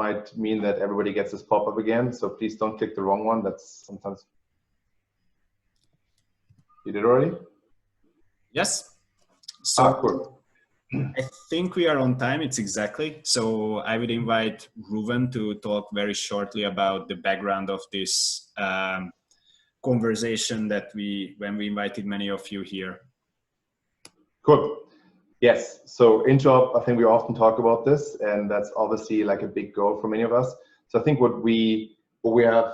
might mean that everybody gets this pop-up again. So please don't click the wrong one. That's sometimes. You did already? Yes. So cool. I think we are on time. It's exactly. So I would invite Ruven to talk very shortly about the background of this conversation that when we invited many of you here. Cool. Yes, so interop, I think we often talk about this, and that's obviously like a big goal for many of us. So I think what we have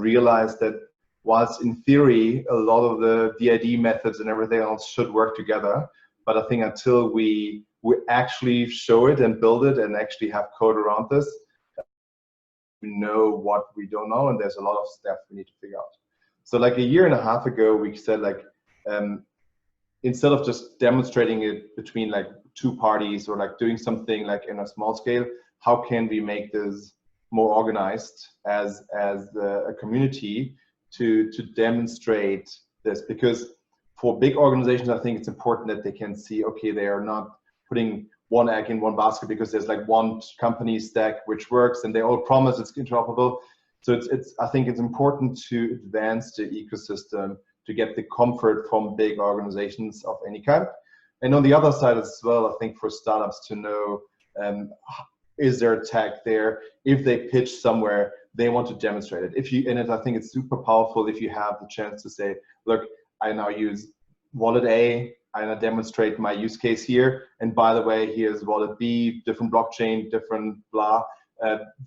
realized that whilst in theory a lot of the DID methods and everything else should work together, but I think until we actually show it and build it and actually have code around this, we know what we don't know, and there's a lot of stuff we need to figure out. So like a year and a half ago, we said like, instead of just demonstrating it between like two parties or like doing something like in a small scale, how can we make this more organized as a community to demonstrate this? Because for big organizations, I think it's important that they can see, okay, they are not putting one egg in one basket because there's like one company stack which works and they all promise it's interoperable. So I think it's important to advance the ecosystem to get the comfort from big organizations of any kind. And on the other side as well, I think for startups to know, is there a tag there? If they pitch somewhere, they want to demonstrate it. I think it's super powerful if you have the chance to say, look, I now use wallet A, I now demonstrate my use case here. And by the way, here's wallet B, different blockchain, different blah,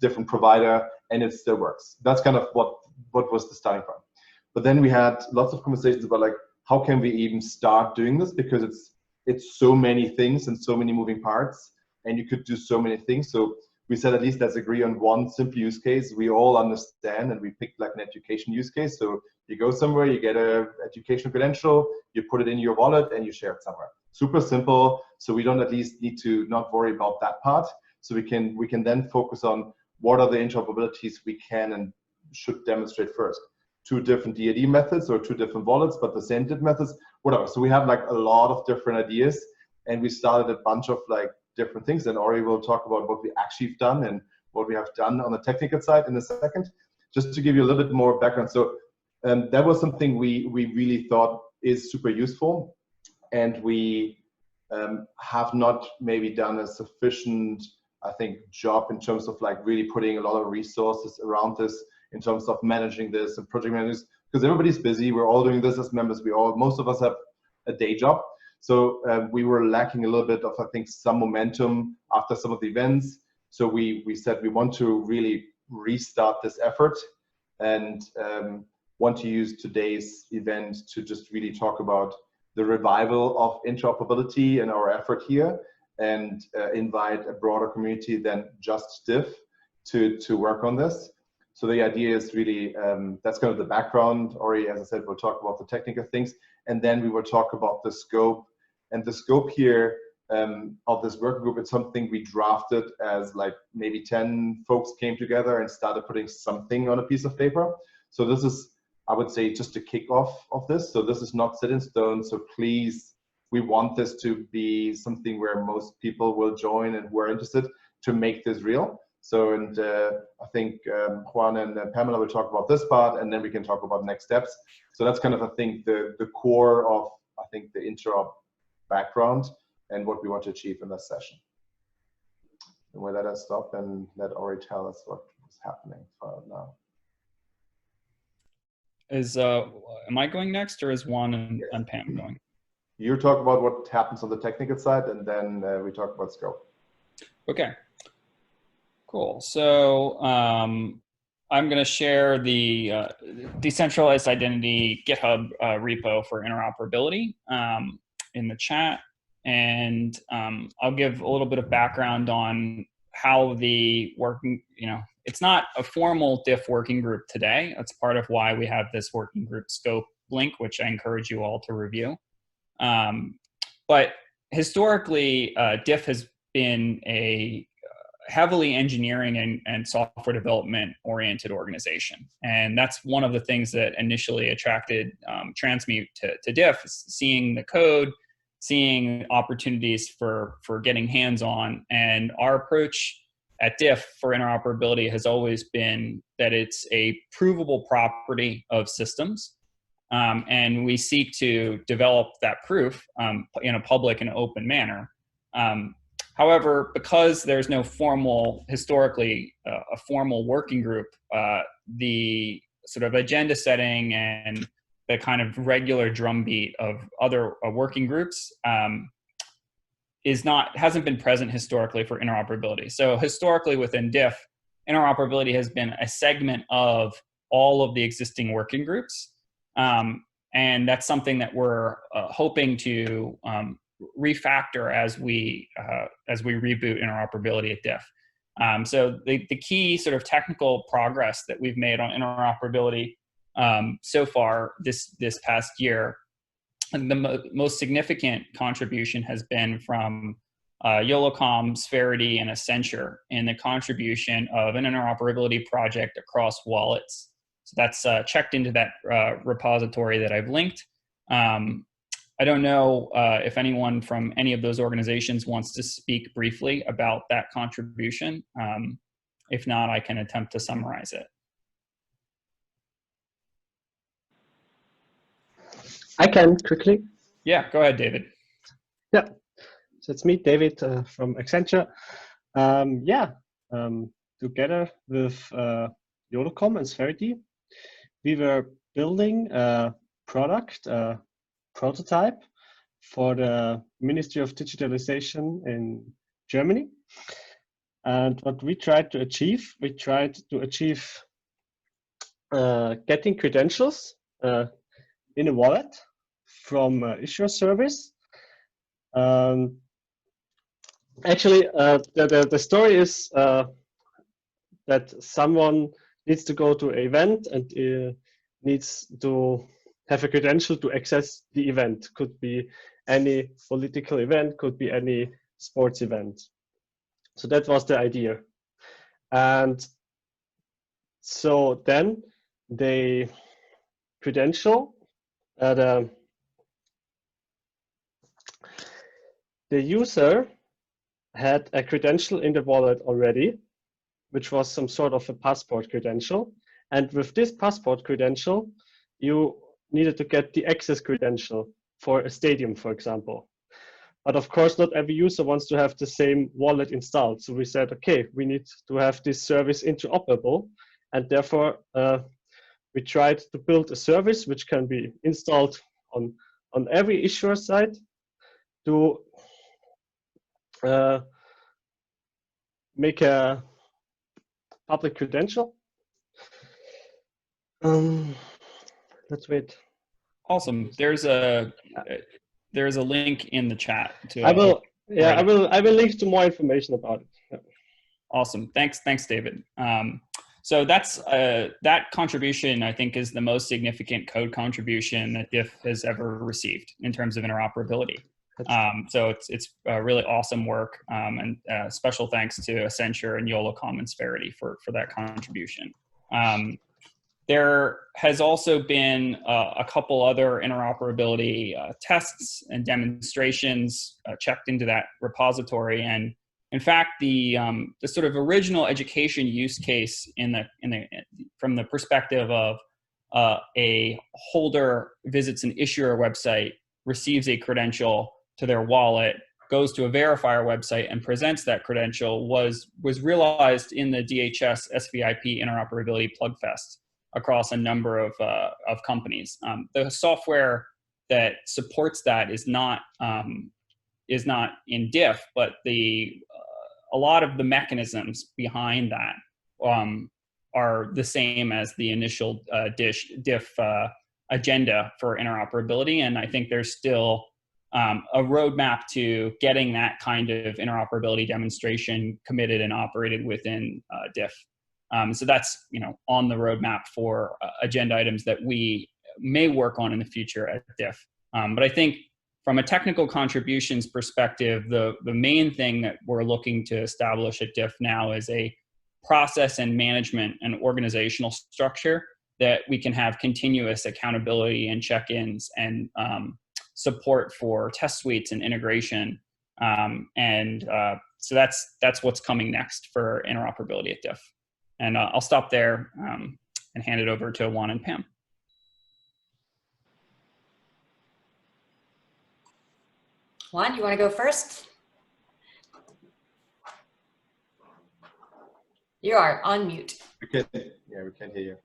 different provider, and it still works. That's kind of what was the starting point. But then we had lots of conversations about like, how can we even start doing this? Because it's so many things and so many moving parts, and you could do so many things. So we said, at least let's agree on one simple use case we all understand, and we picked like an education use case. So you go somewhere, you get a education credential, you put it in your wallet, and you share it somewhere. Super simple. So we don't at least need to not worry about that part. So we can then focus on what are the interoperabilities we can and should demonstrate first. 2 different DID methods or 2 different wallets, but the same DID methods, whatever. So we have like a lot of different ideas, and we started a bunch of like different things. And Ori will talk about what we actually have done and what we have done on the technical side in a second, just to give you a little bit more background. So that was something we really thought is super useful, and we have not maybe done a sufficient, I think, job in terms of like really putting a lot of resources around this, in terms of managing this and project managers, because everybody's busy. We're all doing this as members. Most of us have a day job. So we were lacking a little bit of, I think, some momentum after some of the events. So we said we want to really restart this effort, and want to use today's event to just really talk about the revival of interoperability and our effort here, and invite a broader community than just DIF to work on this. So the idea is really, that's kind of the background. Ori, as I said, we'll talk about the technical things, and then we will talk about the scope. And the scope here of this working group, it's something we drafted as like maybe 10 folks came together and started putting something on a piece of paper. So this is, I would say, just a kickoff of this. So this is not set in stone. So please, we want this to be something where most people will join and who are interested to make this real. So, and I think Juan and Pamela will talk about this part, and then we can talk about next steps. So that's kind of, I think, the core of, I think, the interop background and what we want to achieve in this session. And with that, I stop and let Ori tell us what is happening for now. Am I going next, or is Juan and Pam going? You talk about what happens on the technical side, and then we talk about scope. Okay. Cool. So I'm going to share the Decentralized Identity GitHub repo for interoperability in the chat. And I'll give a little bit of background on how the working, it's not a formal DIF working group today. That's part of why we have this working group scope link, which I encourage you all to review. But historically, DIF has been a heavily engineering and software development oriented organization. And that's one of the things that initially attracted Transmute to DIF, seeing the code, seeing opportunities for getting hands-on. And our approach at DIF for interoperability has always been that it's a provable property of systems. And we seek to develop that proof in a public and open manner. However, because there's no formal, historically, a formal working group, the sort of agenda setting and the kind of regular drumbeat of other working groups hasn't been present historically for interoperability. So historically within DIF, interoperability has been a segment of all of the existing working groups. And that's something that we're hoping to refactor as we reboot interoperability at DIF. So the key sort of technical progress that we've made on interoperability so far this past year, and the most significant contribution has been from YOLOCOM, Spherity, and Accenture in the contribution of an interoperability project across wallets. So that's checked into that repository that I've linked. I don't know if anyone from any of those organizations wants to speak briefly about that contribution. If not, I can attempt to summarize it. I can quickly. Yeah, go ahead, David. Yeah, so it's me, David, from Accenture. Together with YOLOCOM and Spherity, we were building a product, a prototype for the Ministry of Digitalization in Germany. And what we tried to achieve, getting credentials in a wallet from issuer service. Actually, the story is that someone needs to go to an event and needs to have a credential to access the event. Could be any political event, could be any sports event. So that was the idea. And so then they credential the user had a credential in the wallet already, which was some sort of a passport credential. And with this passport credential, you needed to get the access credential for a stadium, for example. But of course, not every user wants to have the same wallet installed. So we said, okay, we need to have this service interoperable. And therefore, we tried to build a service which can be installed on every issuer side to make a public credential. Let's wait. Awesome. There's a link in the chat to. I will link to more information about it. Yeah. Awesome. Thanks, David. So that's that contribution, I think, is the most significant code contribution that DIF has ever received in terms of interoperability. So it's really awesome work, and special thanks to Accenture and YOLOCOM and Spherity for that contribution. There has also been a couple other interoperability tests and demonstrations checked into that repository, and in fact, the sort of original education use case from the perspective of a holder visits an issuer website, receives a credential to their wallet, goes to a verifier website and presents that credential was realized in the DHS SVIP Interoperability Plugfest across a number of companies. The software that supports that is not in DIF, but a lot of the mechanisms behind that are the same as the initial DIF agenda for interoperability, and I think there's still a roadmap to getting that kind of interoperability demonstration committed and operated within DIF. So that's on the roadmap for agenda items that we may work on in the future at DIF. But I think from a technical contributions perspective, the main thing that we're looking to establish at DIF now is a process and management and organizational structure that we can have continuous accountability and check-ins and support for test suites and integration So that's what's coming next for interoperability at DIF. And I'll stop there and hand it over to Juan and Pam. Juan, you want to go first? You are on mute. Yeah, we can't hear you.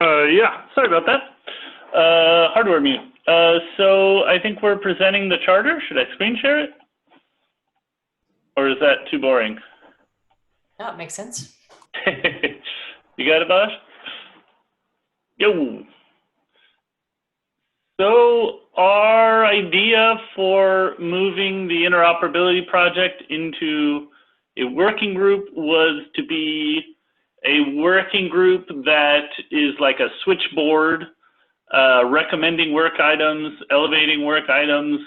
Yeah, sorry about that. Hardware mute. So I think we're presenting the charter. Should I screen share it? Or is that too boring? No, it makes sense. You got it, Bosh? Yo. So our idea for moving the interoperability project into a working group was to be a working group that is like a switchboard, recommending work items, elevating work items,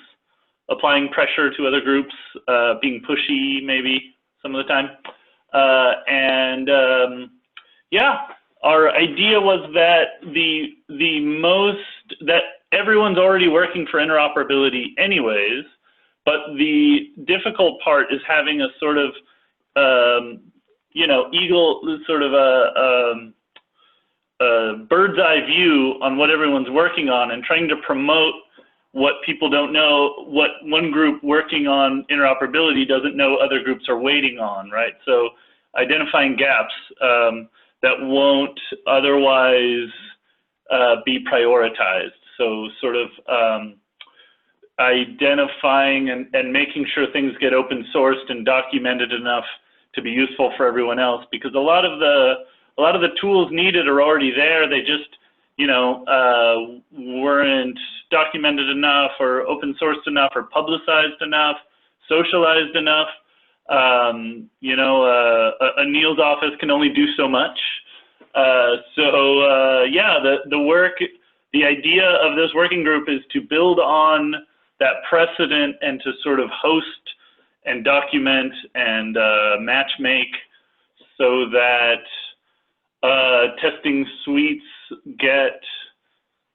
applying pressure to other groups, being pushy maybe some of the time. Yeah, our idea was that that everyone's already working for interoperability anyways, but the difficult part is having a sort of, you know, sort of a bird's eye view on what everyone's working on and trying to promote what people don't know, what one group working on interoperability doesn't know other groups are waiting on, right? So identifying gaps that won't otherwise be prioritized. So sort of identifying and making sure things get open sourced and documented enough to be useful for everyone else, because a lot of the tools needed are already there. They just, you know, weren't documented enough or open sourced enough or publicized enough, socialized enough. You know, a Neil's office can only do so much. Yeah, the idea of this working group is to build on that precedent and to sort of host and document and match make so that testing suites get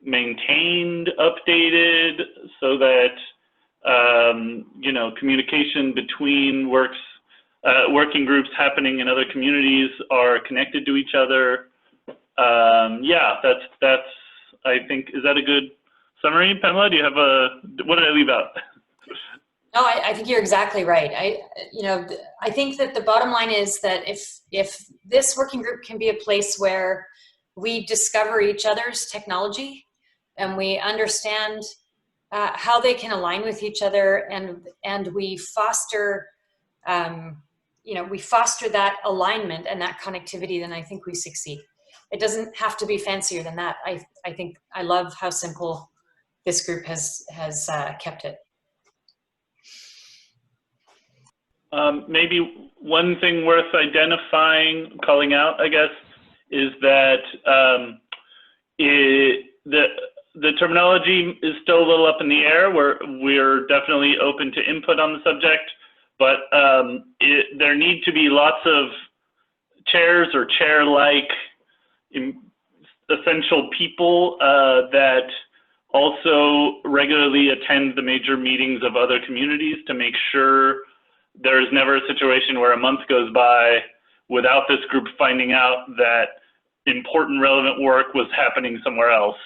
maintained, updated, so that you know, communication between working groups happening in other communities are connected to each other. Yeah, that's I think, is that a good summary, Pamela? Do you have what did I leave out? No, I think you're exactly right. You know, I think that the bottom line is that if this working group can be a place where we discover each other's technology and we understand how they can align with each other, and we foster, you know, we foster that alignment and that connectivity, then I think we succeed. It doesn't have to be fancier than that. I think I love how simple this group has kept it. Maybe one thing worth identifying, calling out, I guess, is that the terminology is still a little up in the air. We're definitely open to input on the subject, but there need to be lots of chairs or chair-like essential people that also regularly attend the major meetings of other communities to make sure there is never a situation where a month goes by without this group finding out that important relevant work was happening somewhere else.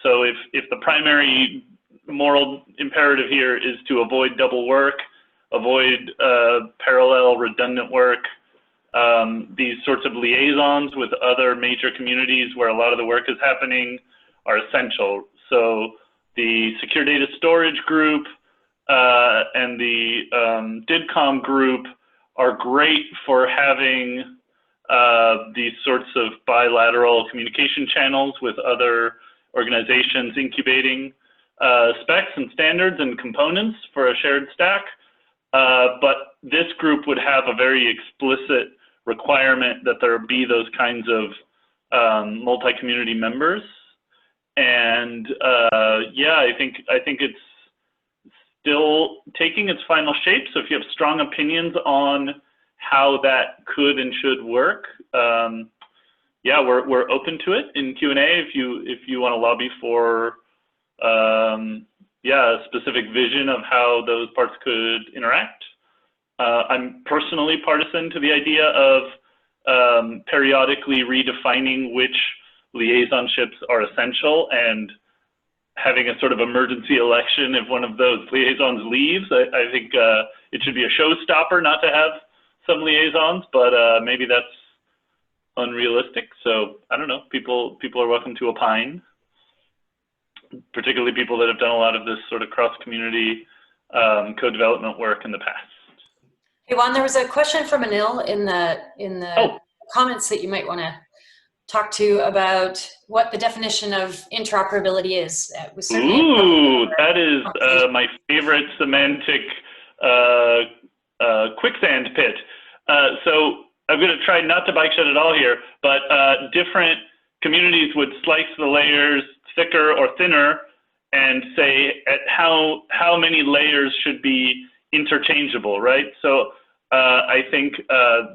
So if the primary moral imperative here is to avoid double work, avoid parallel redundant work, these sorts of liaisons with other major communities where a lot of the work is happening are essential. So the secure data storage group and the DIDCOM group are great for having these sorts of bilateral communication channels with other organizations incubating specs and standards and components for a shared stack. But this group would have a very explicit requirement that there be those kinds of multi-community members. And yeah, I think it's still taking its final shape. So if you have strong opinions on how that could and should work, yeah, we're open to it in Q&A if you want to lobby for yeah, a specific vision of how those parts could interact. I'm personally partisan to the idea of periodically redefining which liaisonships are essential and having a sort of emergency election if one of those liaisons leaves. I think it should be a showstopper not to have some liaisons, but maybe that's unrealistic. So I don't know, people are welcome to opine, particularly people that have done a lot of this sort of cross-community code development work in the past. Hey Juan, there was a question from Anil in the comments that you might want to talk to about what the definition of interoperability is. Ooh, that is my favorite semantic quicksand pit. So I'm going to try not to bike shed at all here, but different communities would slice the layers thicker or thinner and say at how many layers should be interchangeable, right? So I think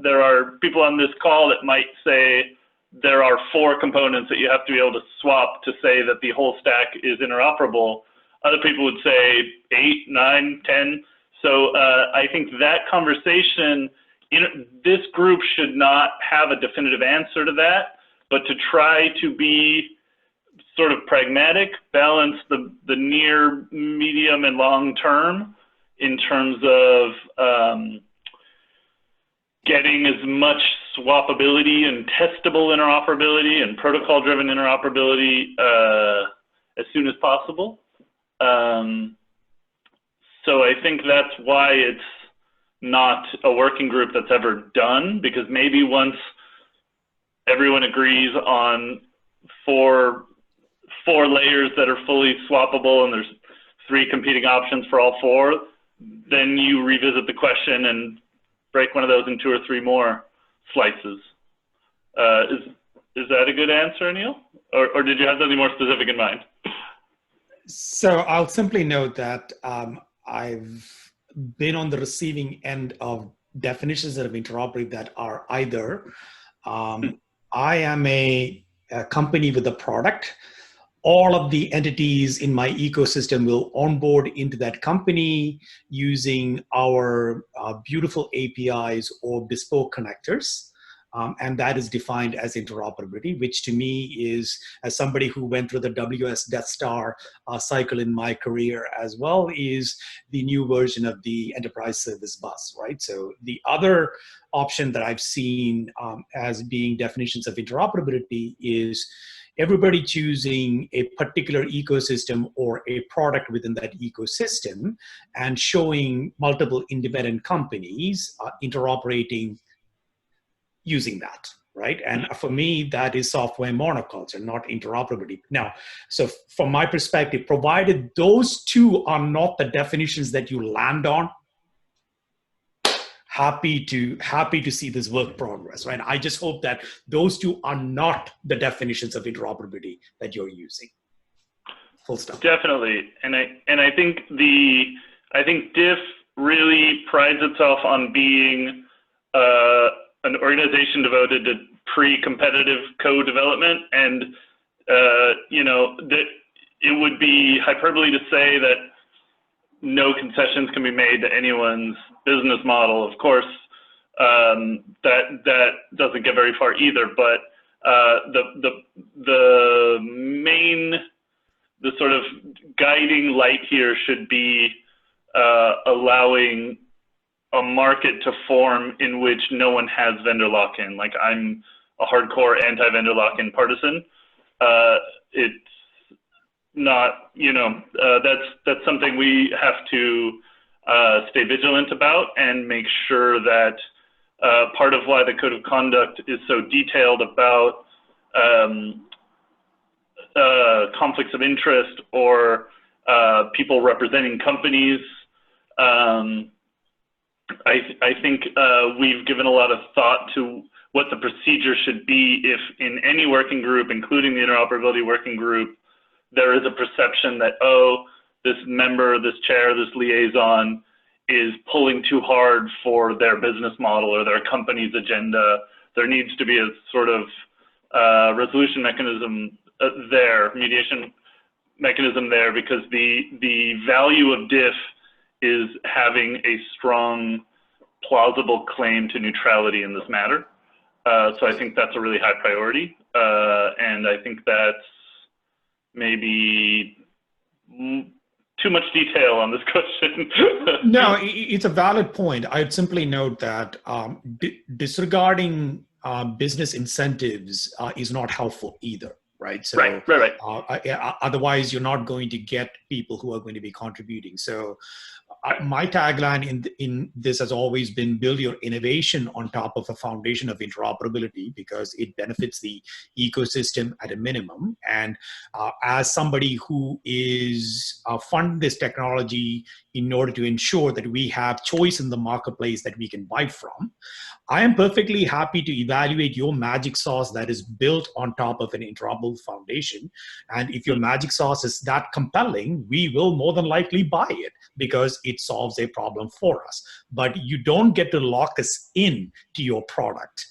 there are people on this call that might say there are 4 components that you have to be able to swap to say that the whole stack is interoperable. Other people would say 8, 9, 10. So I think that conversation, this group should not have a definitive answer to that, but to try to be sort of pragmatic, balance the near, medium, and long term in terms of getting as much swappability and testable interoperability and protocol-driven interoperability as soon as possible. So I think that's why it's not a working group that's ever done, because maybe once everyone agrees on four layers that are fully swappable and there's 3 competing options for all 4, then you revisit the question and break one of those in 2 or 3 more slices. Is that a good answer, Neil? Or did you have something more specific in mind? So I'll simply note that I've been on the receiving end of definitions of interoperability that are either I am a company with a product, all of the entities in my ecosystem will onboard into that company using our beautiful APIs or bespoke connectors. And that is defined as interoperability, which to me is, as somebody who went through the WS Death Star cycle in my career as well, is the new version of the enterprise service bus, right? So the other option that I've seen as being definitions of interoperability is everybody choosing a particular ecosystem or a product within that ecosystem and showing multiple independent companies interoperating using that, right? And for me, that is software monoculture, not interoperability. Now, so from my perspective, provided those 2 are not the definitions that you land on, happy to see this work progress, right? I just hope that those 2 are not the definitions of interoperability that you're using. Full stop. Definitely, and I think DIF really prides itself on being an organization devoted to pre-competitive code development, and you know, that it would be hyperbole to say that no concessions can be made to anyone's business model. Of course, that doesn't get very far either. But the sort of guiding light here should be allowing a market to form in which no one has vendor lock-in. Like, I'm a hardcore anti-vendor lock-in partisan. It's not, you know, that's something we have to stay vigilant about and make sure that part of why the code of conduct is so detailed about conflicts of interest or people representing companies. I think we've given a lot of thought to what the procedure should be if in any working group, including the interoperability working group, there is a perception that, oh, this member, this chair, this liaison is pulling too hard for their business model or their company's agenda. There needs to be a sort of resolution mechanism there, mediation mechanism there, because the value of DIF is having a strong, plausible claim to neutrality in this matter. So I think that's a really high priority. And I think that's maybe too much detail on this question. No, it's a valid point. I'd simply note that disregarding business incentives is not helpful either, right? So, right. Otherwise, you're not going to get people who are going to be contributing. So my tagline in this has always been build your innovation on top of a foundation of interoperability, because it benefits the ecosystem at a minimum. And as somebody who is fund this technology in order to ensure that we have choice in the marketplace that we can buy from, I am perfectly happy to evaluate your magic sauce that is built on top of an interoperable foundation. And if your magic sauce is that compelling, we will more than likely buy it because it solves a problem for us. But you don't get to lock us in to your product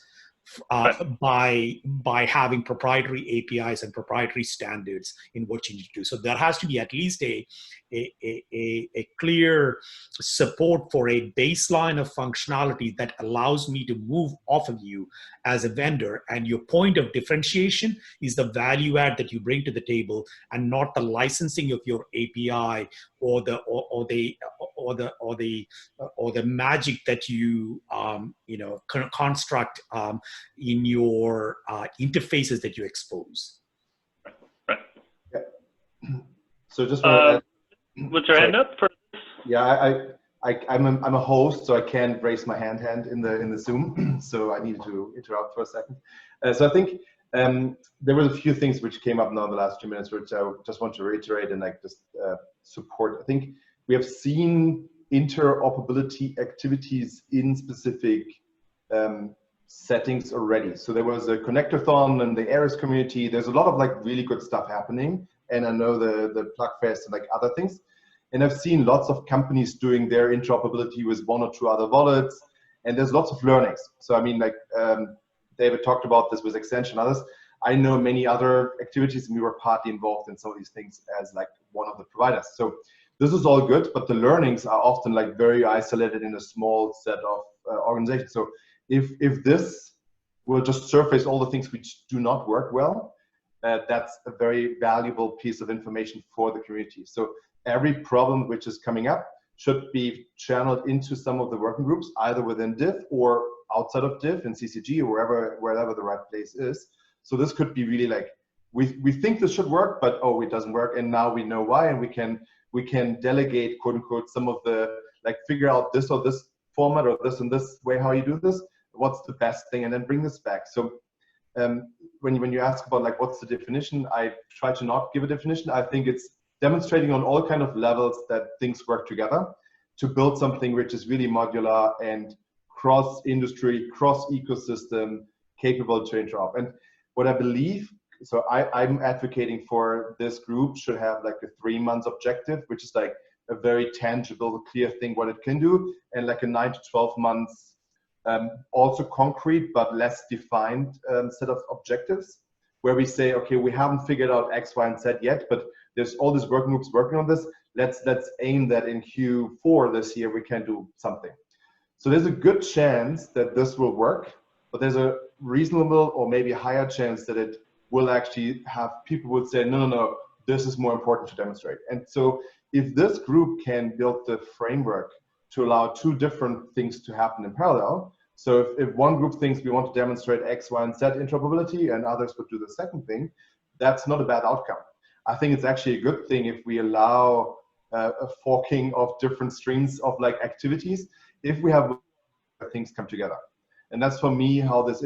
by having proprietary APIs and proprietary standards in what you need to do. So there has to be at least a clear support for a baseline of functionality that allows me to move off of you as a vendor. And your point of differentiation is the value add that you bring to the table, and not the licensing of your API or the magic that you construct in your interfaces that you expose. Right. Yeah. So just want to what's your hand up for? Yeah, I'm a host, so I can't raise my hand in the Zoom. So I needed to interrupt for a second. So I think there were a few things which came up now in the last 2 minutes, which I just want to reiterate and just support. I think we have seen interoperability activities in specific settings already. So there was a connectathon and the Ares community. There's a lot of really good stuff happening, and I know the Plugfest and other things. And I've seen lots of companies doing their interoperability with 1 or 2 other wallets, and there's lots of learnings. So I mean, David talked about this with Extension and others. I know many other activities, and we were partly involved in some of these things as one of the providers. So this is all good, but the learnings are often very isolated in a small set of organizations. So if this will just surface all the things which do not work well, that's a very valuable piece of information for the community. So every problem which is coming up should be channeled into some of the working groups, either within DIF or outside of DIF in CCG or wherever the right place is. So this could be really we think this should work, but oh, it doesn't work, and now we know why, and we can delegate, quote unquote, some of the figure out this or this format or this and this way how you do this. What's the best thing, and then bring this back. So when you ask about what's the definition, I try to not give a definition. I think it's demonstrating on all kind of levels that things work together to build something which is really modular and cross-industry, cross-ecosystem, capable to interop. And what I believe, so I'm advocating for this group should have a 3-month objective, which is a very tangible, clear thing what it can do, and a 9 to 12 months, also concrete but less defined set of objectives, where we say, okay, we haven't figured out X, Y, and Z yet, but there's all these working groups working on this. Let's aim that in Q4 this year we can do something. So there's a good chance that this will work, but there's a reasonable or maybe higher chance that it will actually have people would say, no, this is more important to demonstrate. And so if this group can build the framework to allow 2 different things to happen in parallel, so if one group thinks we want to demonstrate X, Y, and Z interoperability, and others would do the second thing, that's not a bad outcome. I think it's actually a good thing if we allow a forking of different streams of activities, if we have things come together. And that's for me how this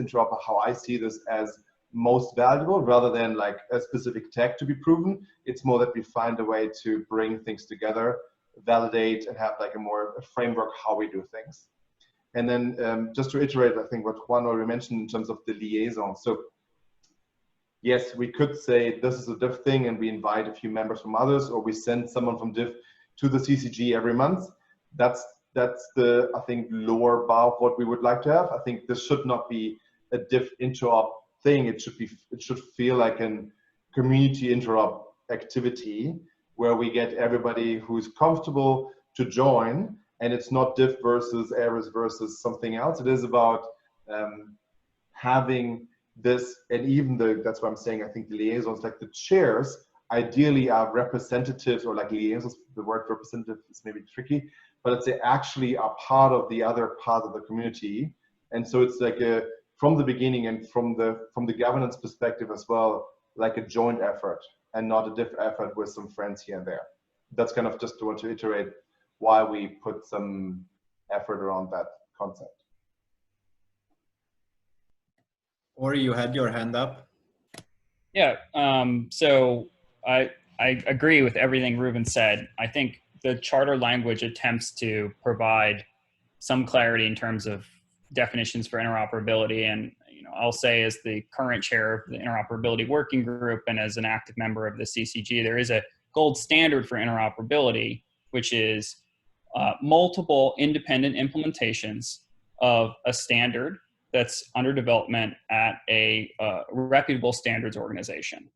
how I see this as most valuable, rather than a specific tag to be proven. It's more that we find a way to bring things together, validate, and have a framework how we do things. And then just to iterate, I think what Juan already mentioned in terms of the liaison. So yes, we could say this is a DIF thing and we invite a few members from others, or we send someone from DIF to the CCG every month. That's the, I think, lower bar of what we would like to have. I think this should not be a DIF interop thing. It should feel like a community interop activity where we get everybody who's comfortable to join, and it's not diff versus errors versus something else. It is about having this, and even that's what I'm saying, I think the liaisons, like the chairs, ideally are representatives, or like liaisons, the word representative is maybe tricky, but they actually are part of the other part of the community. And so it's like from the beginning and from the governance perspective as well, like a joint effort and not a diff effort with some friends here and there. That's kind of just to want to iterate why we put some effort around that concept. Or you had your hand up. Yeah, so I agree with everything Ruben said. I think the charter language attempts to provide some clarity in terms of definitions for interoperability. And I'll say, as the current chair of the Interoperability Working Group and as an active member of the CCG, there is a gold standard for interoperability, which is multiple independent implementations of a standard that's under development at a reputable standards organization.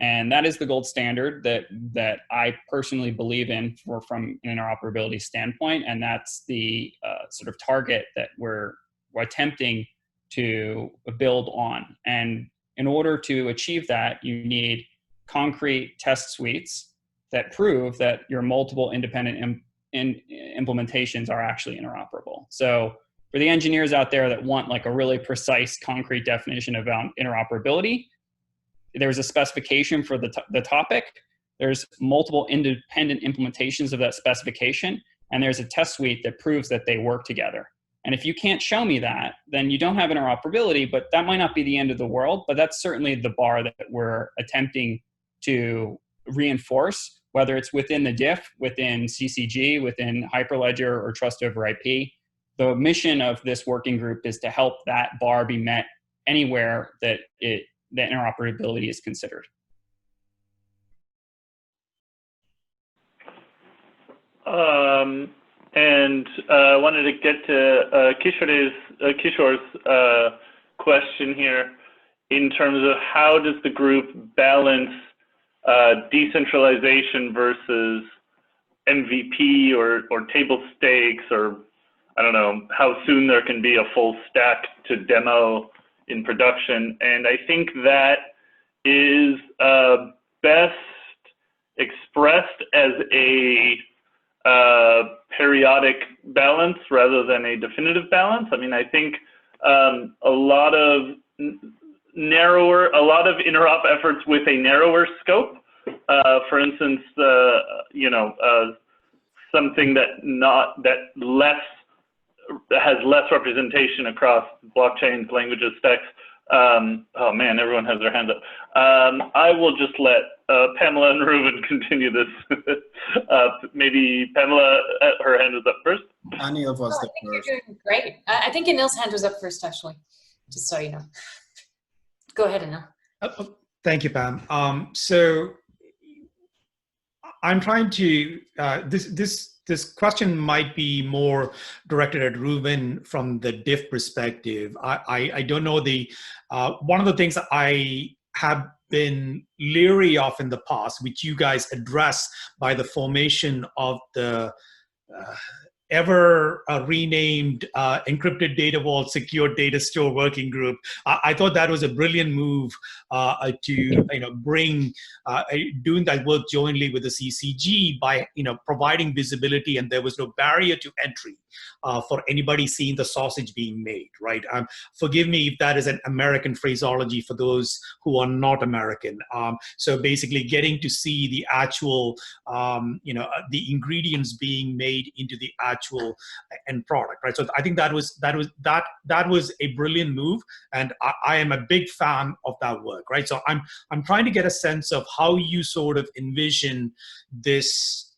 And that is the gold standard that I personally believe in from an interoperability standpoint. And that's the sort of target that we're attempting to build on. And in order to achieve that, you need concrete test suites that prove that your multiple independent implementations are actually interoperable. So for the engineers out there that want like a really precise, concrete definition of interoperability, there's a specification for the topic. There's multiple independent implementations of that specification, and there's a test suite that proves that they work together. And if you can't show me that, then you don't have interoperability, but that might not be the end of the world, but that's certainly the bar that we're attempting to reinforce, whether it's within the DIF, within CCG, within Hyperledger, or Trust over IP. The mission of this working group is to help that bar be met anywhere that interoperability is considered. And I wanted to get to Kishore's question here in terms of how does the group balance decentralization versus MVP or table stakes, or I don't know, how soon there can be a full stack to demo in production. And I think that is best expressed as a periodic balance rather than a definitive balance. I mean, I think a lot of interop efforts with a narrower scope, for instance, something that has less representation across blockchains, languages, stacks. Oh man, everyone has their hands up. I will just let Pamela and Ruben continue this. Maybe Pamela, her hand was up first. Anil was the I think first. you're doing great. I think Anil's hand was up first, actually, just so you know. Go ahead, Anil. Thank you, Pam. So I'm trying to, this question might be more directed at Ruben from the diff perspective. I don't know one of the things that I have been leery of in the past, which you guys address by the formation of the ever renamed Encrypted Data Vault Secure Data Store Working Group. I thought that was a brilliant move to bring doing that work jointly with the CCG by providing visibility, and there was no barrier to entry for anybody seeing the sausage being made, right? Forgive me if that is an American phraseology for those who are not American. So basically getting to see the actual, the ingredients being made into the actual end product, right? So I think that was a brilliant move, and I am a big fan of that work, right? So I'm trying to get a sense of how you sort of envision this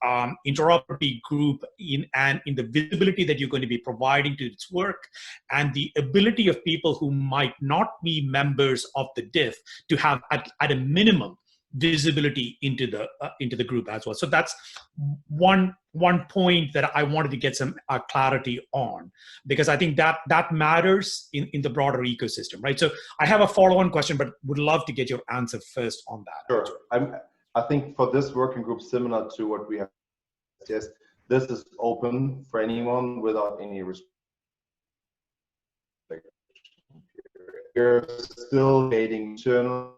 interoperability group in the visibility that you're going to be providing to its work, and the ability of people who might not be members of the DIF to have at a minimum visibility into the group as well. So that's one point that I wanted to get some clarity on, because I think that matters in the broader ecosystem, right? So I have a follow-on question, but would love to get your answer first on that. Sure. I think for this working group, similar to what we have, yes, this is open for anyone without any restriction. We're still creating internal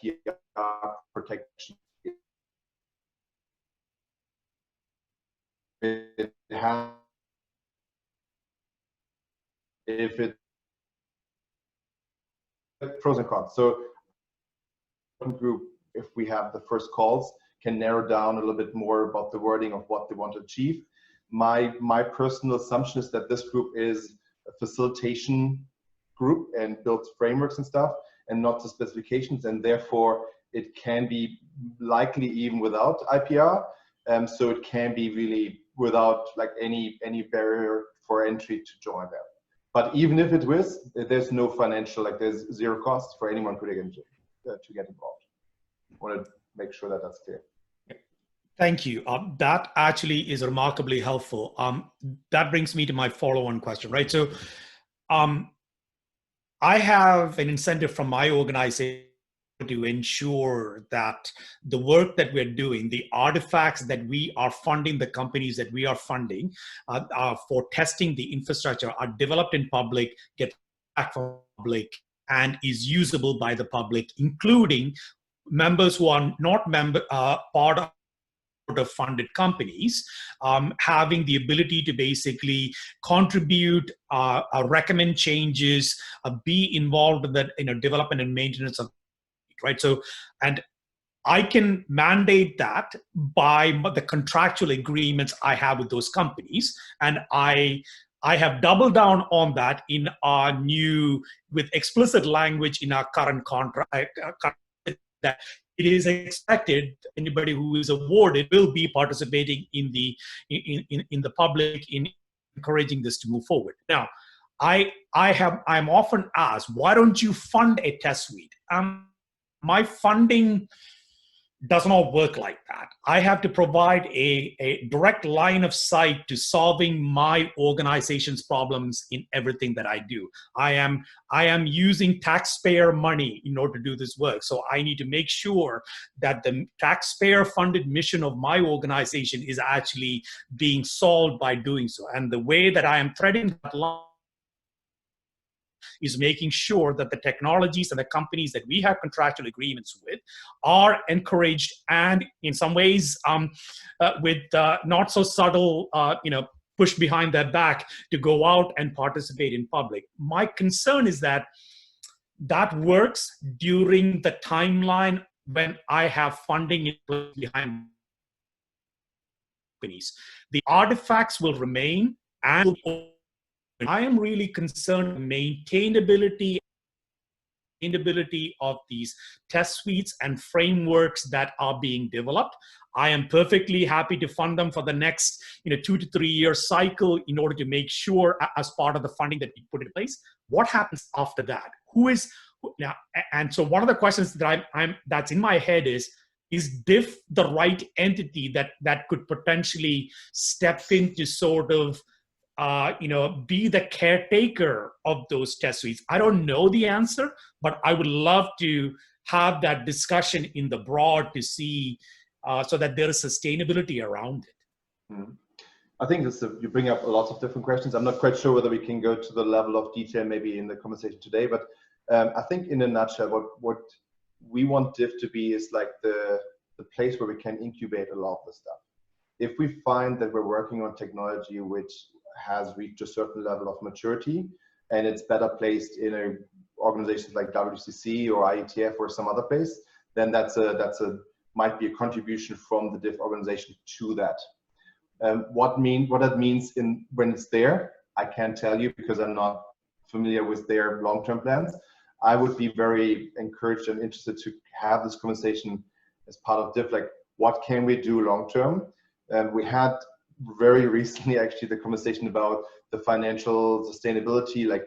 PR protection. It has, if it pros and cons. So group, if we have the first calls, can narrow down a little bit more about the wording of what they want to achieve. My personal assumption is that this group is a facilitation group and builds frameworks and stuff, and not the specifications, and therefore it can be likely even without IPR. So it can be really without like any barrier for entry to join them. But even if it was, there's no financial, like there's zero cost for anyone to get involved. I want to make sure that that's clear. Thank you. That actually is remarkably helpful. That brings me to my follow-on question, right? So I have an incentive from my organization to ensure that the work that we're doing, the artifacts that we are funding, the companies that we are funding for testing the infrastructure are developed in public, get back from public, and is usable by the public, including members who are not part of funded companies, having the ability to basically contribute, recommend changes, be involved in the development and maintenance of, right? So, and I can mandate that by the contractual agreements I have with those companies, and I have doubled down on that in our new, with explicit language in our current contract, that it is expected anybody who is awarded will be participating in the public in encouraging this to move forward. Now, I'm often asked, why don't you fund a test suite? My funding does not work like that. I have to provide a direct line of sight to solving my organization's problems in everything that I do. I am using taxpayer money in order to do this work. So I need to make sure that the taxpayer funded mission of my organization is actually being solved by doing so. And the way that I am threading that line is making sure that the technologies and the companies that we have contractual agreements with are encouraged, and in some ways with not so subtle push behind their back to go out and participate in public. My concern is that that works during the timeline when I have funding in place behind companies. The artifacts will remain, and I am really concerned with maintainability of these test suites and frameworks that are being developed. I am perfectly happy to fund them for the next 2 to 3 year cycle in order to make sure, as part of the funding that we put in place, what happens after that? Who is now? And so one of the questions that that's in my head is DIF the right entity that could potentially step in to sort of be the caretaker of those test suites? I don't know the answer, but I would love to have that discussion in the broad to see so that there is sustainability around it. Mm-hmm. I think you bring up lots of different questions. I'm not quite sure whether we can go to the level of detail maybe in the conversation today, but I think in a nutshell, what we want DIF to be is like the place where we can incubate a lot of the stuff. If we find that we're working on technology which has reached a certain level of maturity and it's better placed in organizations like WCC or IETF or some other place, then might be a contribution from the DIF organization to that. What that means when it's there, I can't tell you because I'm not familiar with their long-term plans. I would be very encouraged and interested to have this conversation as part of DIF, like what can we do long-term? We had very recently actually the conversation about the financial sustainability, like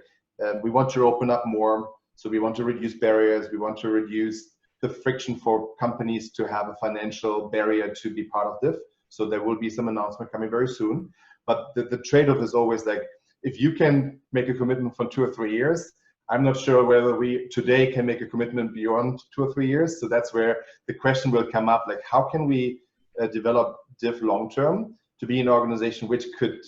we want to open up more, so we want to reduce barriers, we want to reduce the friction for companies to have a financial barrier to be part of DIF. So there will be some announcement coming very soon, but the trade-off is always like, if you can make a commitment for 2 or 3 years, I'm not sure whether we today can make a commitment beyond 2 or 3 years. So that's where the question will come up, like how can we develop DIF long-term to be an organization which could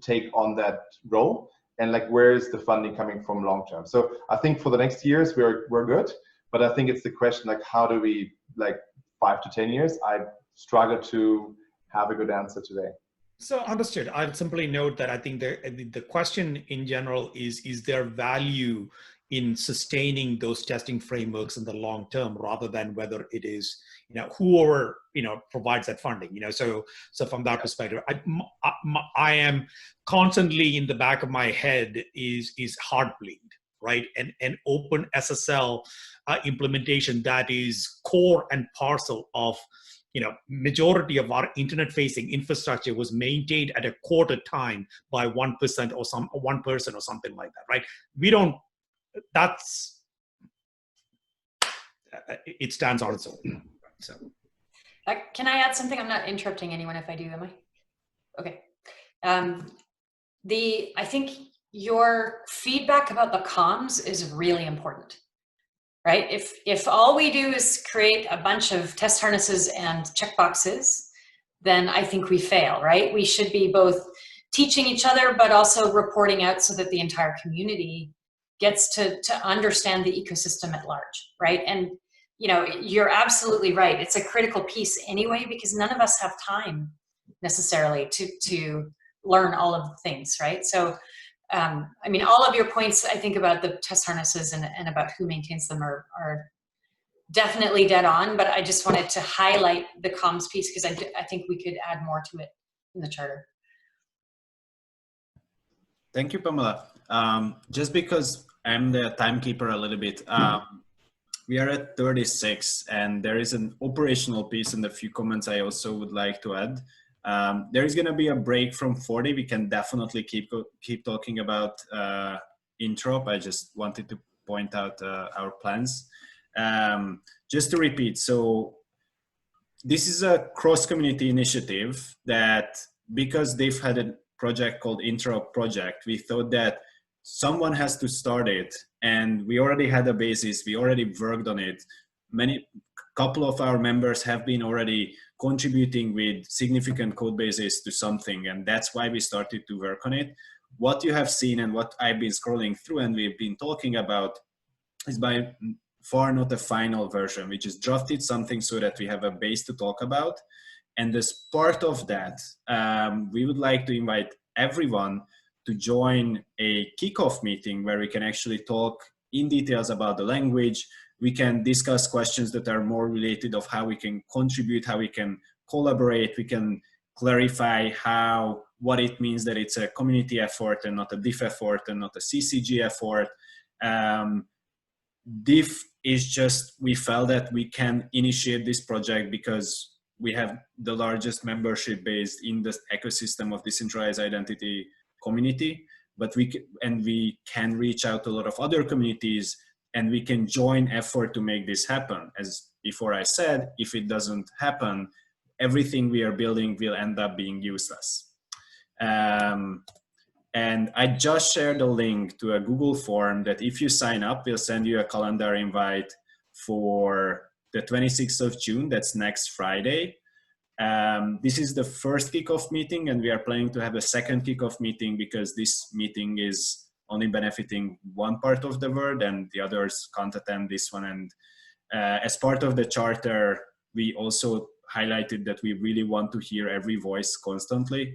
take on that role, and like where is the funding coming from long-term. So I think for the next years we're good, but I think it's the question like how do we, like 5 to 10 years, I struggle to have a good answer today. So understood. I'll simply note that I think the question in general is there value in sustaining those testing frameworks in the long term, rather than whether it is, whoever, provides that funding, so from that perspective, I am constantly in the back of my head is Heartbleed, right? And open SSL implementation that is core and parcel of, majority of our internet-facing infrastructure was maintained at a quarter time by 1% or one person or something like that, right? We don't. It stands on its own. So, can I add something? I'm not interrupting anyone if I do, am I? Okay. I think your feedback about the comms is really important. Right? If all we do is create a bunch of test harnesses and checkboxes, then I think we fail, right? We should be both teaching each other, but also reporting out so that the entire community gets to understand the ecosystem at large, right? And, you're absolutely right. It's a critical piece anyway, because none of us have time necessarily to learn all of the things, right? So, I mean, all of your points, I think, about the test harnesses and about who maintains them are definitely dead on, but I just wanted to highlight the comms piece because I think we could add more to it in the charter. Thank you, Pamela. Just because I'm the timekeeper a little bit, we are at 36 and there is an operational piece and a few comments I also would like to add. There is going to be a break from 40. We can definitely keep talking about Interop. I just wanted to point out our plans. Just to repeat, so this is a cross-community initiative that, because they've had a project called Interop project, we thought that someone has to start it, and we already had a basis. We already worked on it. Couple of our members have been already contributing with significant code bases to something, and that's why we started to work on it. What you have seen and what I've been scrolling through and we've been talking about is by far not a final version. We just drafted something so that we have a base to talk about. And as part of that, we would like to invite everyone to join a kickoff meeting where we can actually talk in details about the language. We can discuss questions that are more related of how we can contribute, how we can collaborate. We can clarify what it means that it's a community effort and not a DIF effort and not a CCG effort. DIF is just, we felt that we can initiate this project because we have the largest membership base in the ecosystem of decentralized identity community, but we can reach out to a lot of other communities and we can join effort to make this happen. As before I said, if it doesn't happen, everything we are building will end up being useless. And I just shared a link to a Google form that if you sign up, we'll send you a calendar invite for the 26th of June, that's next Friday. This is the first kickoff meeting, and we are planning to have a second kickoff meeting because this meeting is only benefiting one part of the world and the others can't attend this one. And as part of the charter, we also highlighted that we really want to hear every voice constantly,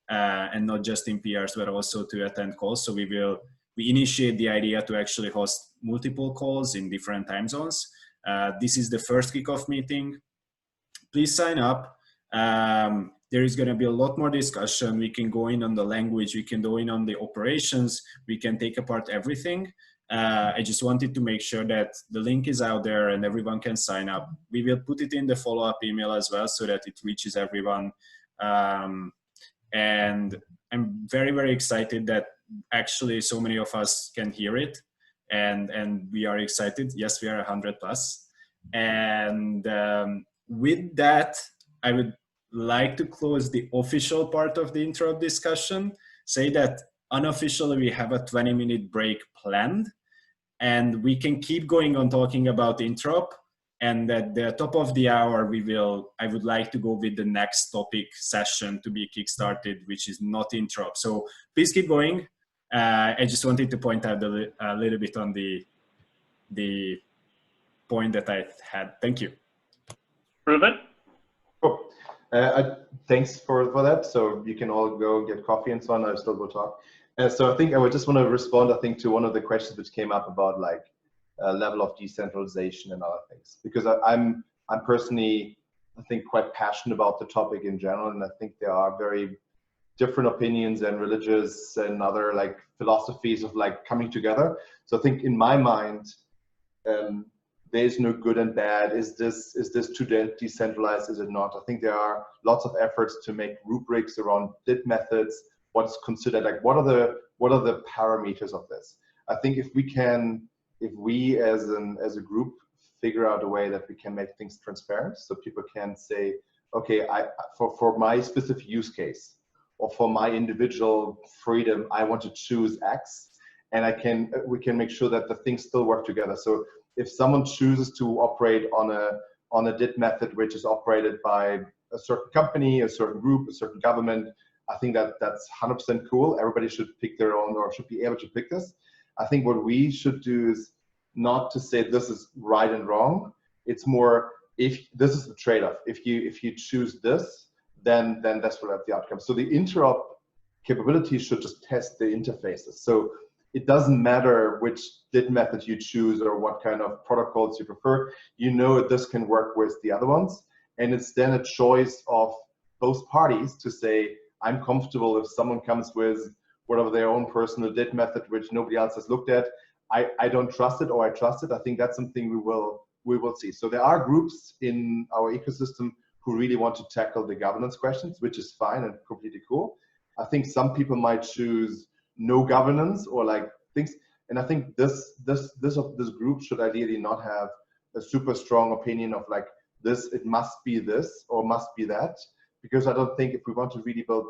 and not just in PRs, but also to attend calls. So we initiate the idea to actually host multiple calls in different time zones. This is the first kickoff meeting. Please sign up. There is going to be a lot more discussion. We can go in on the language, we can go in on the operations, we can take apart everything. I just wanted to make sure that the link is out there and everyone can sign up. We will put it in the follow-up email as well so that it reaches everyone. And I'm very, very excited that actually so many of us can hear it. And we are excited. Yes, we are 100 plus. And with that, I would like to close the official part of the Interop discussion, say that unofficially we have a 20-minute break planned. and we can keep going on talking about interop. And at the top of the hour, I would like to go with the next topic session to be kickstarted, which is not interop. So please keep going. I just wanted to point out a little bit on the point that I had. Thank you. Ruben? Cool. Thanks for that. So you can all go get coffee and so on. I still will talk. So I think I would just want to respond, I think, to one of the questions which came up about like level of decentralization and other things, because I'm personally, I think, quite passionate about the topic in general, and I think there are very different opinions and religious and other like philosophies of like coming together. So I think in my mind, there is no good and bad. Is this too decentralized? Is it not? I think there are lots of efforts to make rubrics around DIF methods. What's considered, like what are the parameters of this? I think if we as a group figure out a way that we can make things transparent, so people can say, okay, for my specific use case or for my individual freedom, I want to choose X, and we can make sure that the things still work together. So if someone chooses to operate on a DIF method which is operated by a certain company, a certain group, a certain government, I think that's 100% cool. Everybody should pick their own, or should be able to pick this. I think what we should do is not to say this is right and wrong. It's more, if this is the trade-off. If you choose this, then that's what the outcome. So the interop capability should just test the interfaces. So it doesn't matter which DIF method you choose or what kind of protocols you prefer. You know this can work with the other ones, and it's then a choice of both parties to say, I'm comfortable if someone comes with whatever their own personal DIF method which nobody else has looked at. I don't trust it, or I trust it. I think that's something we will see. So there are groups in our ecosystem who really want to tackle the governance questions, which is fine and completely cool. I think some people might choose no governance or like things, and I think this group should ideally not have a super strong opinion of like this, it must be this or must be that, because I don't think if we want to really build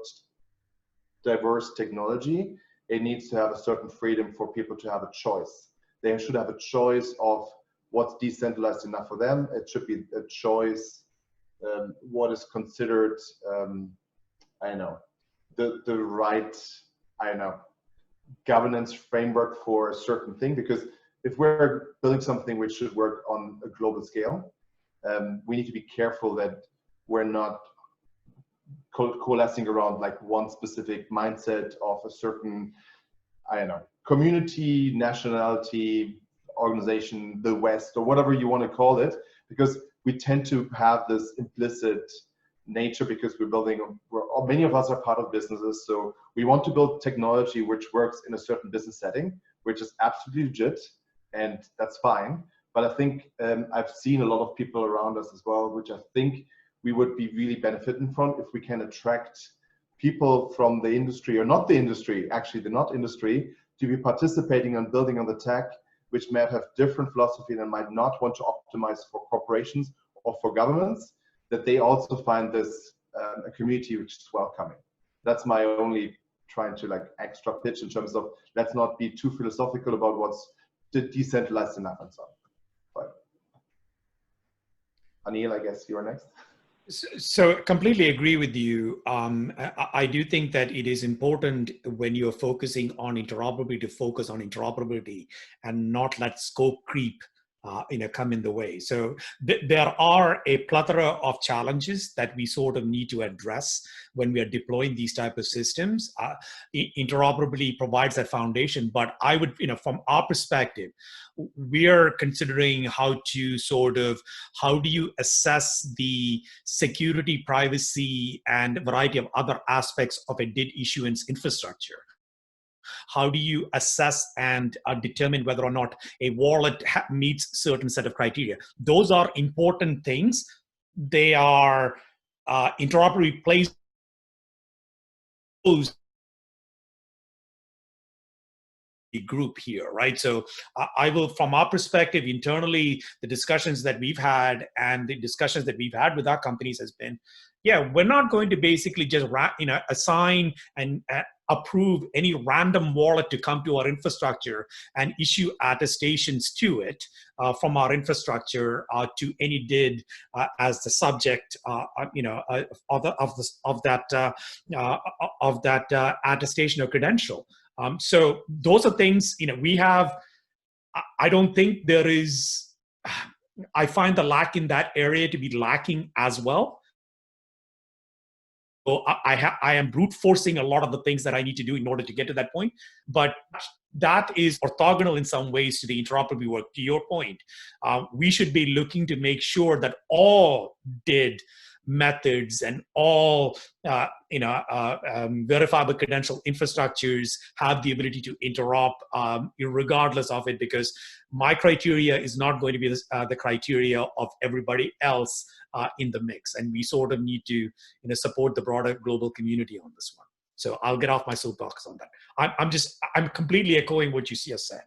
diverse technology, it needs to have a certain freedom for people to have a choice. They should have a choice of what's decentralized enough for them. It should be a choice what is considered, I don't know, the right, I don't know, governance framework for a certain thing. Because if we're building something which should work on a global scale, we need to be careful that we're not coalescing around like one specific mindset of a certain, I don't know, community, nationality, organization, the West, or whatever you want to call it, because we tend to have this implicit nature because many of us are part of businesses. So we want to build technology which works in a certain business setting, which is absolutely legit, and that's fine. But I think I've seen a lot of people around us as well, which I think we would be really benefiting from if we can attract people from the industry, or not the industry, actually the not industry, to be participating and building on the tech, which may have different philosophy and might not want to optimize for corporations or for governments, that they also find this a community which is welcoming. That's my only trying to like extra pitch in terms of let's not be too philosophical about what's decentralized enough and so on. But Anil, I guess you're next. So completely agree with you. I do think that it is important when you're focusing on interoperability to focus on interoperability and not let scope creep come in the way. So there are a plethora of challenges that we sort of need to address when we are deploying these type of systems. Interoperability provides that foundation, but I would, from our perspective, we are considering how do you assess the security, privacy, and a variety of other aspects of a DID issuance infrastructure. How do you assess and determine whether or not a wallet meets certain set of criteria? Those are important things. They are interoperability plays group here, right? So I will, from our perspective internally, the discussions that we've had and the discussions that we've had with our companies has been, yeah, we're not going to basically just assign and approve any random wallet to come to our infrastructure and issue attestations to it from our infrastructure to any DID as the subject, of that attestation or credential. So those are things, we have. I don't think there is. I find the lack in that area to be lacking as well. So I am brute forcing a lot of the things that I need to do in order to get to that point. But that is orthogonal in some ways to the interoperability work. To your point, we should be looking to make sure that all DID methods and all verifiable credential infrastructures have the ability to interop regardless of it, because my criteria is not going to be the criteria of everybody else in the mix, and we sort of need to support the broader global community on this one. So I'll get off my soapbox on that. I'm completely echoing what you just said.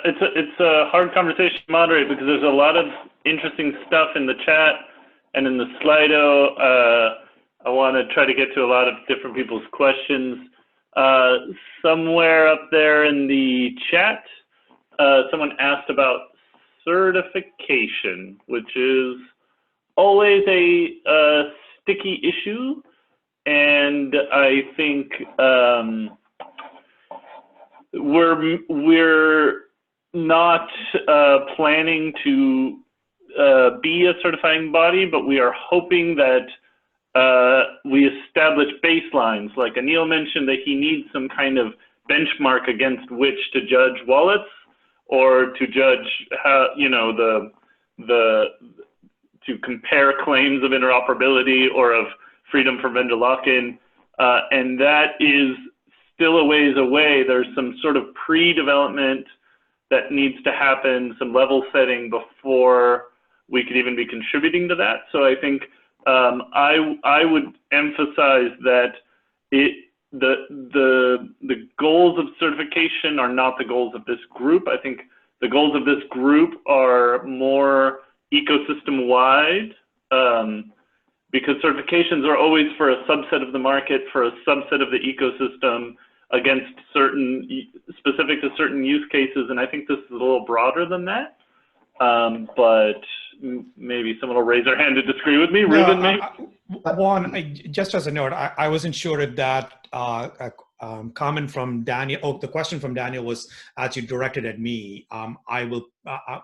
It's a hard conversation to moderate because there's a lot of interesting stuff in the chat and in the Slido. I want to try to get to a lot of different people's questions. Somewhere up there in the chat, someone asked about certification, which is always a sticky issue, and I think we're not planning to be a certifying body, but we are hoping that we establish baselines. Like Anil mentioned, that he needs some kind of benchmark against which to judge wallets, or to judge how, to compare claims of interoperability or of freedom from vendor lock-in, and that is still a ways away. There's some sort of pre-development that needs to happen, some level setting before we could even be contributing to that. So I think I would emphasize that the goals of certification are not the goals of this group. I think the goals of this group are more ecosystem-wide, because certifications are always for a subset of the market, for a subset of the ecosystem, against specific to certain use cases. And I think this is a little broader than that. But maybe someone will raise their hand to disagree with me. No, Ruben, maybe? Juan, just as a note, I wasn't sure if that comment from Daniel, the question from Daniel was actually directed at me. I will,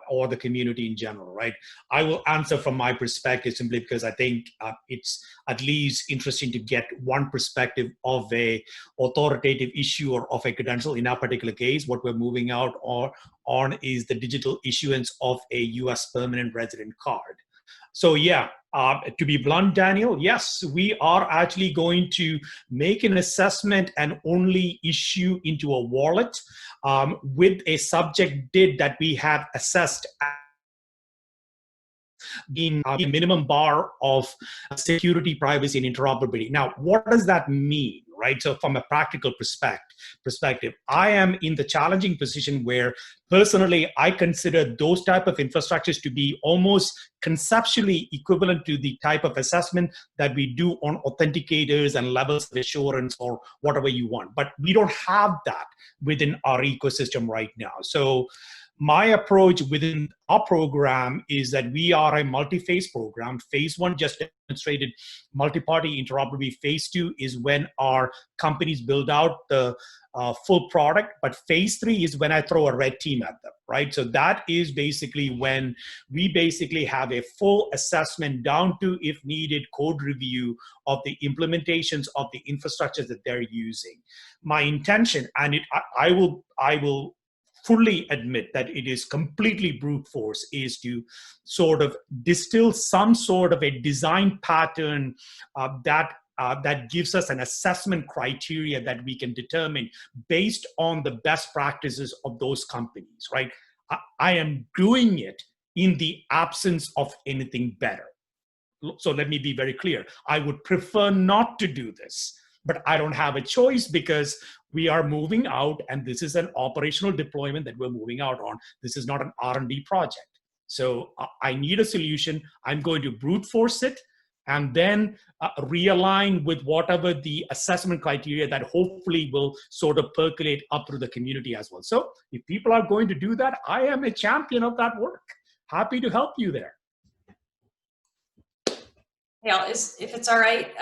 or the community in general, right? I will answer from my perspective simply because I think it's at least interesting to get one perspective of a authoritative issuer of a credential. In our particular case, what we're moving out on is the digital issuance of a US permanent resident card. So yeah, to be blunt, Daniel, yes, we are actually going to make an assessment and only issue into a wallet with a subject DID that we have assessed being a minimum bar of security, privacy, and interoperability. Now, what does that mean, right? So from a practical perspective, I am in the challenging position where personally, I consider those type of infrastructures to be almost conceptually equivalent to the type of assessment that we do on authenticators and levels of assurance or whatever you want. But we don't have that within our ecosystem right now. So my approach within our program is that we are a multi-phase program. Phase 1 just demonstrated multi-party interoperability. Phase 2 is when our companies build out the full product. But phase 3 is when I throw a red team at them, right? So that is basically when we basically have a full assessment down to, if needed, code review of the implementations of the infrastructure that they're using. My intention, and I will fully admit that it is completely brute force, is to sort of distill some sort of a design pattern that gives us an assessment criteria that we can determine based on the best practices of those companies, right? I am doing it in the absence of anything better. so let me be very clear. I would prefer not to do this, but I don't have a choice because we are moving out and this is an operational deployment that we're moving out on. This is not an R&D project. So I need a solution. I'm going to brute force it and then realign with whatever the assessment criteria that hopefully will sort of percolate up through the community as well. So if people are going to do that, I am a champion of that work. Happy to help you there. Yeah, if it's all right,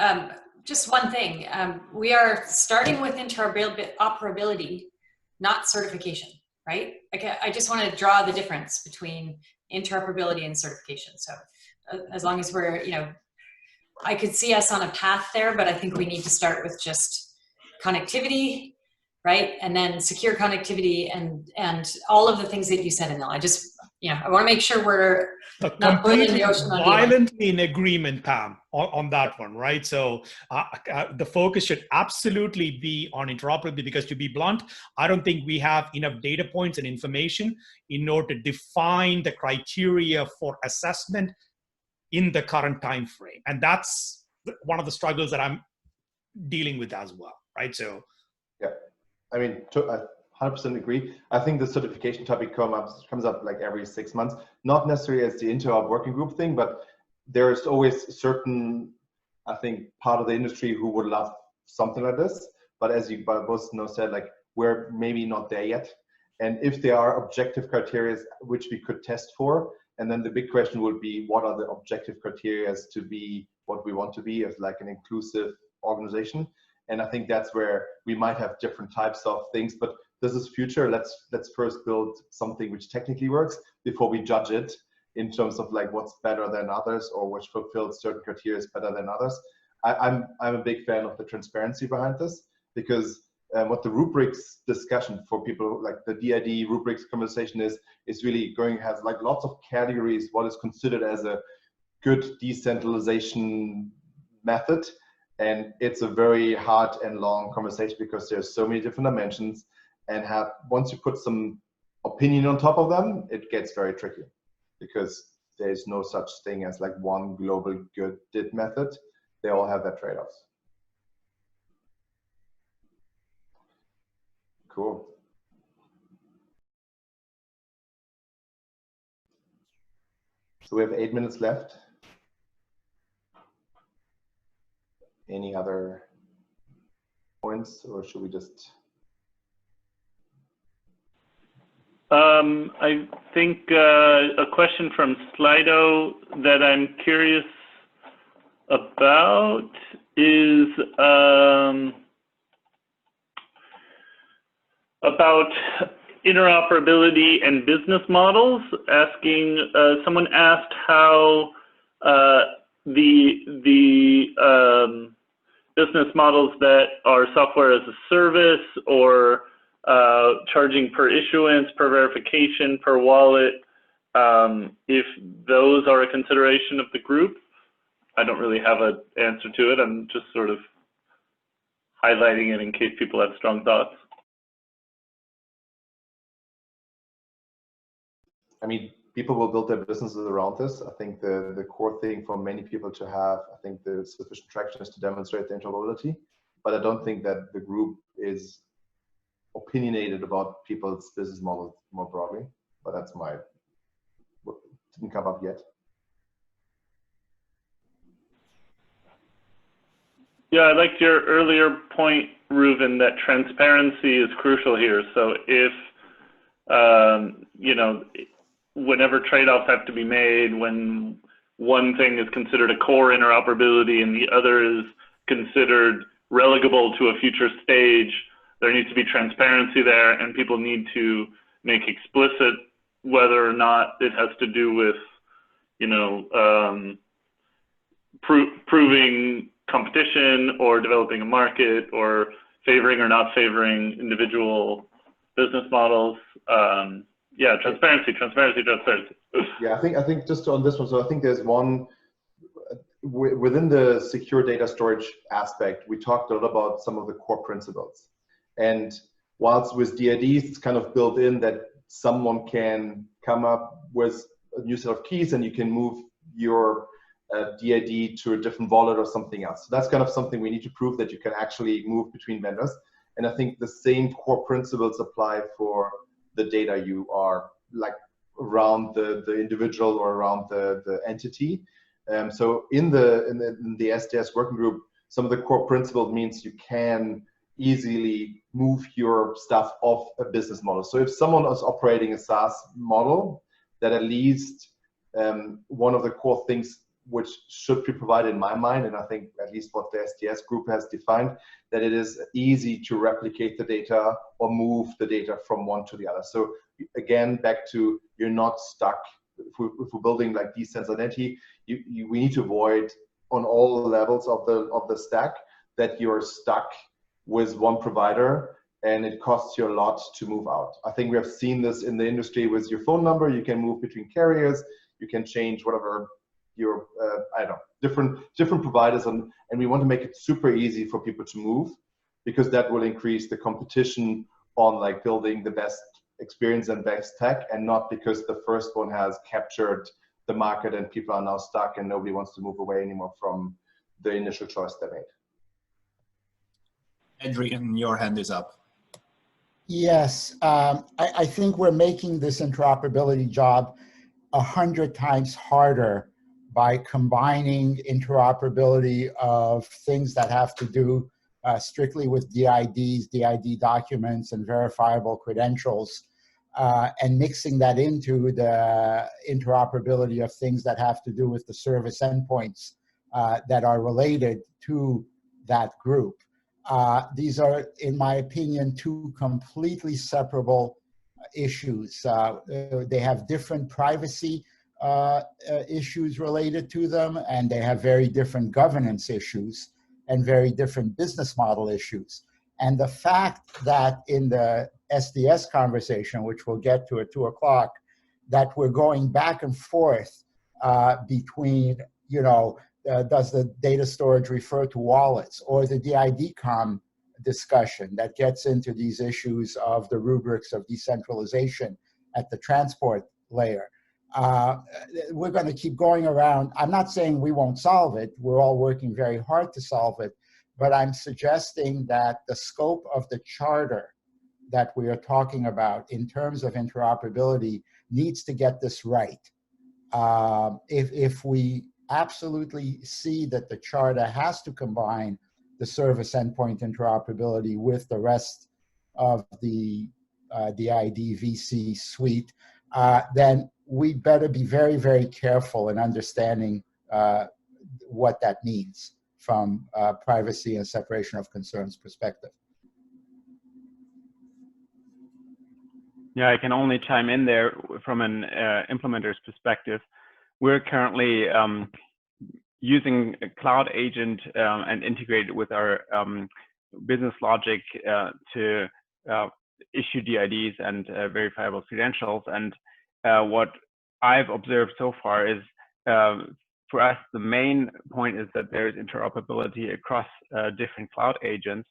just one thing. We are starting with interoperability, not certification, right? I just want to draw the difference between interoperability and certification. So as long as we're, I could see us on a path there, but I think we need to start with just connectivity, right? And then secure connectivity and all of the things that you said, Anil. I want to make sure we're not boiling the ocean on violently in agreement, Pam, on that one, right? So the focus should absolutely be on interoperability because, to be blunt, I don't think we have enough data points and information in order to define the criteria for assessment in the current time frame. And that's one of the struggles that I'm dealing with as well, right? So yeah, I mean, I 100% agree. I think the certification topic comes up like every 6 months, not necessarily as the interop working group thing, but there's always certain, I think, part of the industry who would love something like this. But as you both said, like, we're maybe not there yet. And if there are objective criteria which we could test for, and then the big question would be, what are the objective criteria to be what we want to be as like an inclusive organization? And I think that's where we might have different types of things, but this is future. Let's first build something which technically works before we judge it in terms of like what's better than others or which fulfills certain criteria better than others. I'm a big fan of the transparency behind this, because what the rubrics discussion for people like the DID rubrics conversation is really has like lots of categories, what is considered as a good decentralization method. And it's a very hard and long conversation because there's so many different dimensions, and once you put some opinion on top of them, it gets very tricky because there's no such thing as like one global good DID method. They all have their trade-offs. Cool. So we have 8 minutes left. Any other points, or should we just? I think a question from Slido that I'm curious about is about interoperability and business models. Asking, someone asked how the business models that are software as a service or charging per issuance, per verification, per wallet, if those are a consideration of the group. I don't really have an answer to it. I'm just sort of highlighting it in case people have strong thoughts. I mean, people will build their businesses around this. I think the core thing for many people to have, I think the sufficient traction is to demonstrate the interoperability, but I don't think that the group is opinionated about people's business models more broadly, but that's didn't come up yet. Yeah, I liked your earlier point, Reuven, that transparency is crucial here. So if, whenever trade-offs have to be made, when one thing is considered a core interoperability and the other is considered relegable to a future stage, there needs to be transparency there, and people need to make explicit whether or not it has to do with, proving competition or developing a market or favoring or not favoring individual business models. Yeah, transparency. Yeah, I think just on this one, so I think there's one, within the secure data storage aspect, we talked a lot about some of the core principles. And whilst with DIDs, it's kind of built in that someone can come up with a new set of keys and you can move your DID to a different wallet or something else. So that's kind of something we need to prove, that you can actually move between vendors. And I think the same core principles apply for the data you are like around the individual or around the entity. So in the SDS working group, some of the core principles means you can easily move your stuff off a business model. So if someone is operating a SaaS model, that at least one of the core things which should be provided in my mind, and I think at least what the SDS group has defined, that it is easy to replicate the data or move the data from one to the other. So again, back to, you're not stuck. If we're building like decentralized identity, we need to avoid on all levels of the stack that you're stuck with one provider and it costs you a lot to move out. I think we have seen this in the industry with your phone number. You can move between carriers, you can change whatever your I don't know, different providers, and we want to make it super easy for people to move, because that will increase the competition on like building the best experience and best tech, and not because the first one has captured the market and people are now stuck and nobody wants to move away anymore from the initial choice they made. Adrian, your hand is up. Yes, I think we're making this interoperability job 100 times harder by combining interoperability of things that have to do strictly with DIDs, DID documents, and verifiable credentials, and mixing that into the interoperability of things that have to do with the service endpoints that are related to that group. These are, in my opinion, two completely separable issues. They have different privacy issues related to them, and they have very different governance issues and very different business model issues. And the fact that in the SDS conversation, which we'll get to at 2 o'clock, that we're going back and forth between, you know, does the data storage refer to wallets, or the DID-COM discussion that gets into these issues of the rubrics of decentralization at the transport layer. We're going to keep going around. I'm not saying we won't solve it. We're all working very hard to solve it. But I'm suggesting that the scope of the charter that we are talking about in terms of interoperability needs to get this right. If we absolutely see that the charter has to combine the service endpoint interoperability with the rest of the DID VC suite, then we better be very, very careful in understanding what that means from privacy and separation of concerns perspective. Yeah, I can only chime in there from an implementer's perspective. We're currently using a cloud agent and integrated with our business logic to issue DIDs and verifiable credentials. And what I've observed so far is, for us, the main point is that there is interoperability across different cloud agents.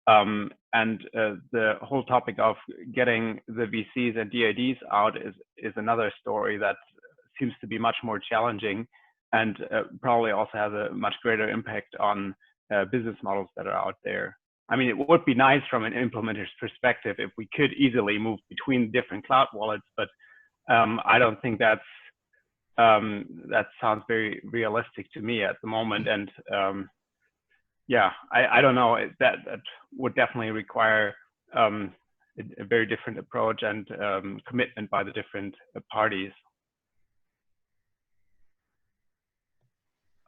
And the whole topic of getting the VCs and DIDs out is another story that seems to be much more challenging, and probably also has a much greater impact on business models that are out there. I mean, it would be nice from an implementer's perspective if we could easily move between different cloud wallets, but I don't think that sounds very realistic to me at the moment. And yeah, I don't know, that would definitely require a very different approach and commitment by the different parties.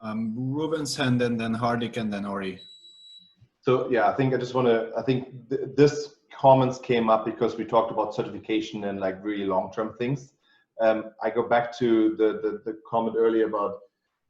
Ruben's hand, and then Hardik, and then Ori. So yeah, I think I just want to, this comments came up because we talked about certification and like really long-term things. I go back to the comment earlier about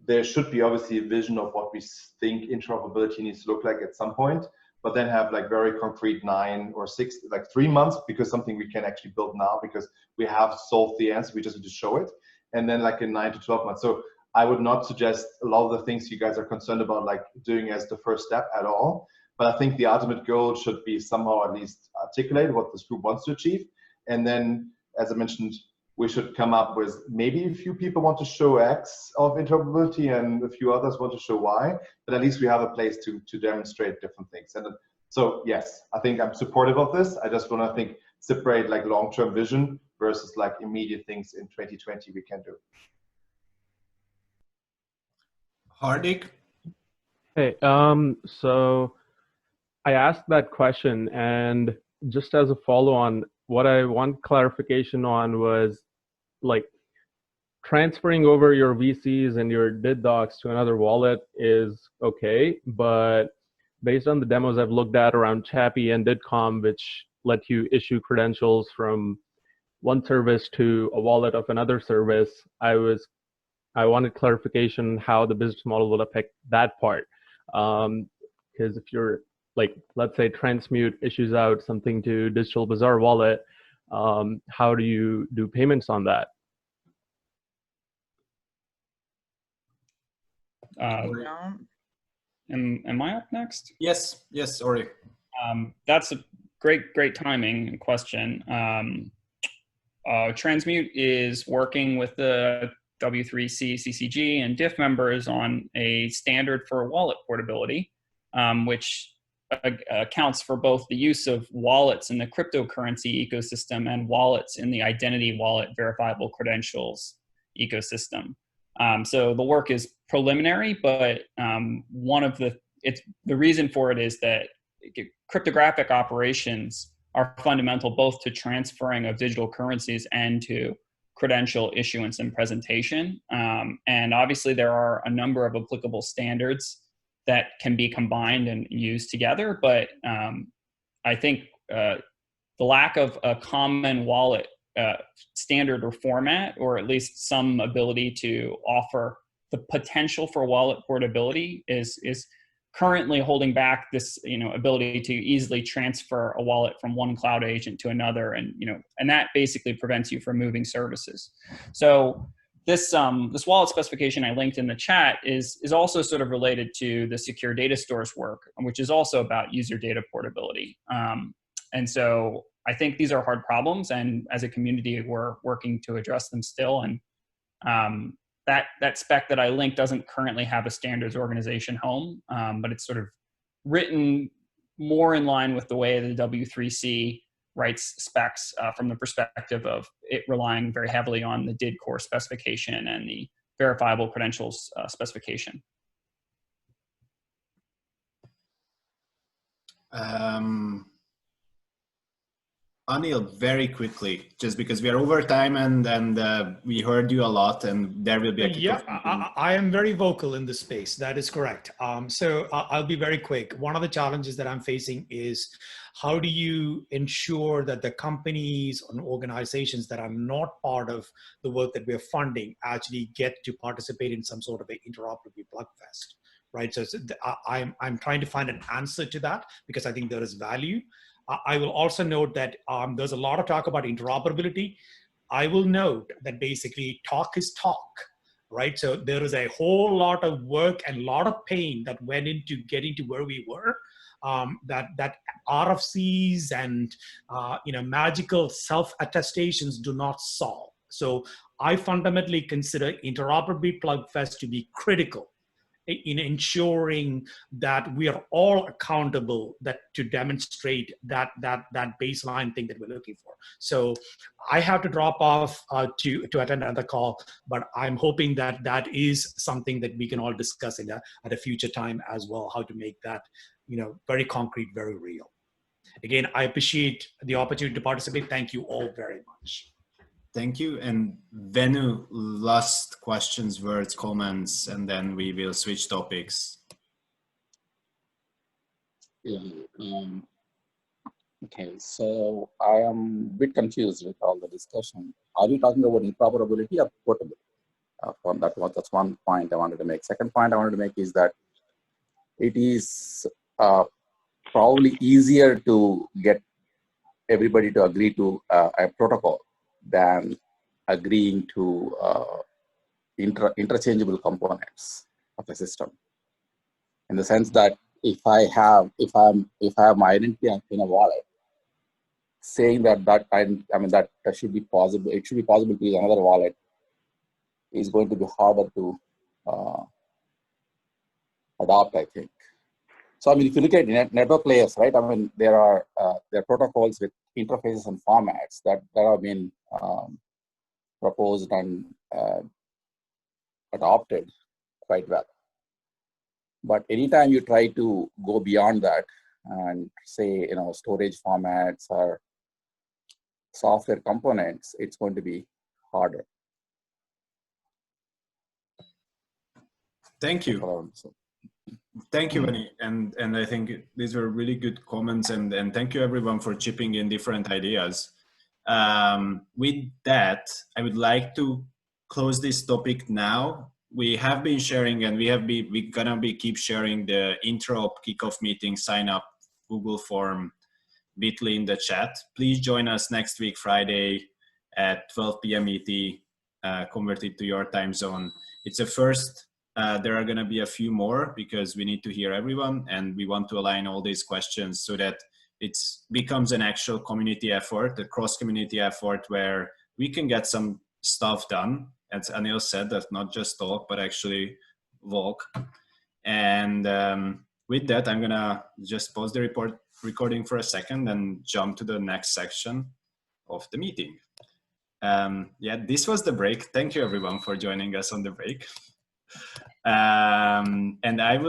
there should be obviously a vision of what we think interoperability needs to look like at some point, but then have like very concrete 9 or 6, like 3 months, because something we can actually build now because we have solved the answer, we just need to show it. And then like in 9 to 12 months. So I would not suggest a lot of the things you guys are concerned about like doing as the first step at all. But I think the ultimate goal should be somehow at least articulate what this group wants to achieve. And then, as I mentioned, we should come up with maybe a few people want to show X of interoperability and a few others want to show Y, but at least we have a place to demonstrate different things. And so yes, I think I'm supportive of this. I just want to separate like long-term vision versus like immediate things in 2020 we can do. Hardik? Hey, so I asked that question, and just as a follow-on, what I want clarification on was like transferring over your VCs and your DID docs to another wallet is okay, but based on the demos I've looked at around Chappy and DidCom, which let you issue credentials from one service to a wallet of another service, I wanted clarification how the business model will affect that part. Because if you're like, let's say Transmute issues out something to Digital Bazaar wallet, how do you do payments on that? Am I up next? Yes, yes, Ori. That's a great timing question. Transmute is working with the W3C, CCG, and DIF members on a standard for wallet portability, which accounts for both the use of wallets in the cryptocurrency ecosystem and wallets in the identity wallet verifiable credentials ecosystem. So the work is preliminary, but the reason for it is that cryptographic operations are fundamental both to transferring of digital currencies and to credential issuance and presentation. And obviously there are a number of applicable standards that can be combined and used together, but I think the lack of a common wallet standard or format, or at least some ability to offer the potential for wallet portability is currently holding back this, ability to easily transfer a wallet from one cloud agent to another, and that basically prevents you from moving services. So this wallet specification I linked in the chat is also sort of related to the secure data stores work, which is also about user data portability. And so I think these are hard problems, and as a community, we're working to address them still. And that spec that I linked doesn't currently have a standards organization home, but it's sort of written more in line with the way the W3C writes specs from the perspective of it relying very heavily on the DID core specification and the verifiable credentials specification. Anil, very quickly, just because we are over time and we heard you a lot, and there will be a yeah. I am very vocal in this space. That is correct. So I'll be very quick. One of the challenges that I'm facing is how do you ensure that the companies and organizations that are not part of the work that we're funding actually get to participate in some sort of an interoperability plugfest, right? So I'm trying to find an answer to that because I think there is value. I will also note that there's a lot of talk about interoperability. I will note that basically talk is talk, right? So there is a whole lot of work and a lot of pain that went into getting to where we were, that RFCs and magical self-attestations do not solve. So I fundamentally consider Interoperability Plugfest to be critical in ensuring that we are all accountable to demonstrate that baseline thing that we're looking for. So I have to drop off to attend another call, but I'm hoping that that is something that we can all discuss at a future time as well, how to make that very concrete, very real. Again, I appreciate the opportunity to participate. Thank you all very much. Thank you. And Venu, last questions, words, comments, and then we will switch topics. Yeah. Okay, so I am a bit confused with all the discussion. Are you talking about interoperability or portability? That's one point I wanted to make. Second point I wanted to make is that it is probably easier to get everybody to agree to a protocol than agreeing to interchangeable components of a system. In the sense that if I have my identity in a wallet, saying that that should be possible. It should be possible to use another wallet is going to be harder to adopt, I think. So I mean, if you look at network layers, right? I mean, there are protocols with interfaces and formats that have been proposed and adopted quite well. But anytime you try to go beyond that and say, storage formats or software components, it's going to be harder. Thank you. Thank you, Vinny. And I think these were really good comments, and thank you everyone for chipping in different ideas. With that, I would like to close this topic now. We have been sharing, and we're gonna be keep sharing the Interop kickoff meeting sign up Google form bit.ly in the chat. Please join us next week, Friday at 12 p.m. ET, converted to your time zone. It's a first. There are gonna be a few more because we need to hear everyone, and we want to align all these questions so that it becomes an actual community effort, a cross-community effort where we can get some stuff done. As Anil said, that's not just talk, but actually walk. And with that, I'm gonna just pause the recording for a second and jump to the next section of the meeting. Yeah, this was the break. Thank you everyone for joining us on the break. And I would